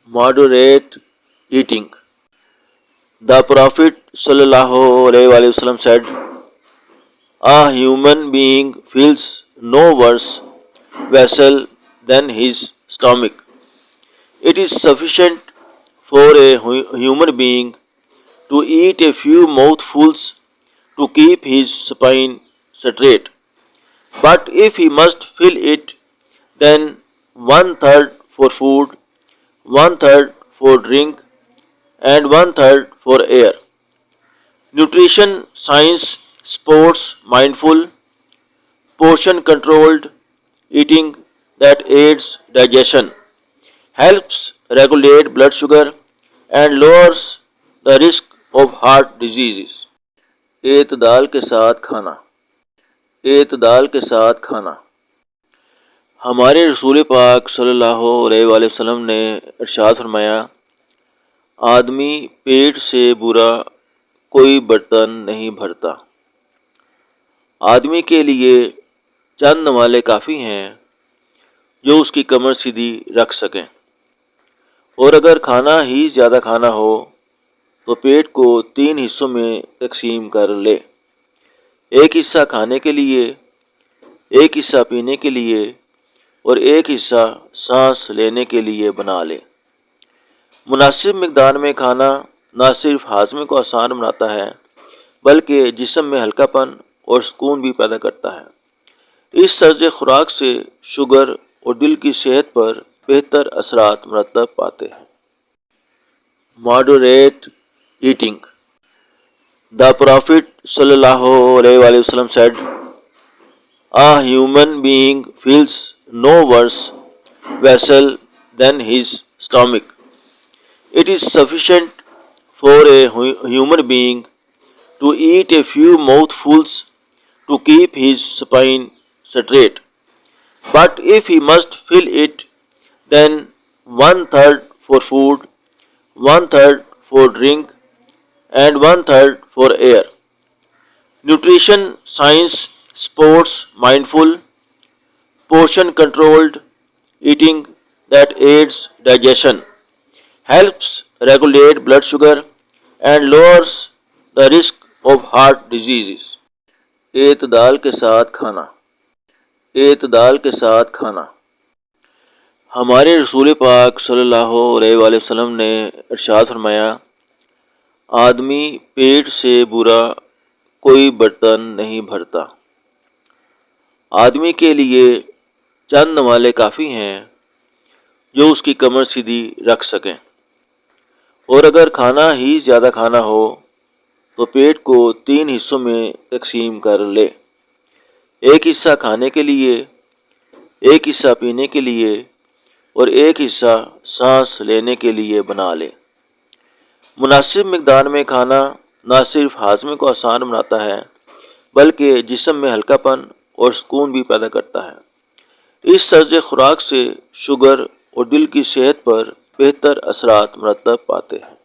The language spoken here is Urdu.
Moderate eating. The Prophet ﷺ said, "A human being feels no worse vessel than his stomach. It is sufficient for a human being to eat a few mouthfuls to keep his spine straight. But if he must fill it, then one third for food, one third for drink, and one third for air." Nutrition science supports mindful, portion controlled eating that aids digestion, helps regulate blood sugar, and lowers the risk of heart diseases. اعتدال کے ساتھ کھانا. اعتدال کے ساتھ کھانا. ہمارے رسول پاک صلی اللہ علیہ وآلہ وسلم نے ارشاد فرمایا، آدمی پیٹ سے برا کوئی برتن نہیں بھرتا. آدمی کے لیے چند نوالے کافی ہیں جو اس کی کمر سیدھی رکھ سکیں، اور اگر کھانا ہی زیادہ کھانا ہو تو پیٹ کو 3 حصوں میں تقسیم کر لے. ایک حصہ کھانے کے لیے، ایک حصہ پینے کے لیے اور ایک حصہ سانس لینے کے لیے بنا لے. مناسب مقدار میں کھانا نہ صرف ہاضمے کو آسان بناتا ہے بلکہ جسم میں ہلکا پن اور سکون بھی پیدا کرتا ہے. اس طرز خوراک سے شوگر اور دل کی صحت پر بہتر اثرات مرتب پاتے ہیں. Moderate eating. The Prophet ﷺ said, "A human being feels no worse vessel than his stomach. It is sufficient for a human being to eat a few mouthfuls to keep his spine straight. But if he must fill it, then one third for food, one third for drink, and one third for air." Nutrition science supports mindful, portion controlled eating that aids digestion, helps regulate blood sugar, and lowers the risk of heart diseases. اعتدال کے ساتھ کھانا. اعتدال کے ساتھ کھانا. ہمارے رسول پاک صلی اللہ علیہ وآلہ وسلم نے ارشاد فرمایا، آدمی پیٹ سے برا کوئی برتن نہیں بھرتا. آدمی کے لیے چند نوالے کافی ہیں جو اس کی کمر سیدھی رکھ سکیں، اور اگر کھانا ہی زیادہ کھانا ہو تو پیٹ کو 3 حصوں میں تقسیم کر لے. ایک حصہ کھانے کے لیے، ایک حصہ پینے کے لیے اور ایک حصہ سانس لینے کے لیے بنا لے. مناسب مقدار میں کھانا نہ صرف ہاضمے کو آسان بناتا ہے بلکہ جسم میں ہلکا پن اور سکون بھی پیدا کرتا ہے. اس طرز خوراک سے شوگر اور دل کی صحت پر بہتر اثرات مرتب پاتے ہیں.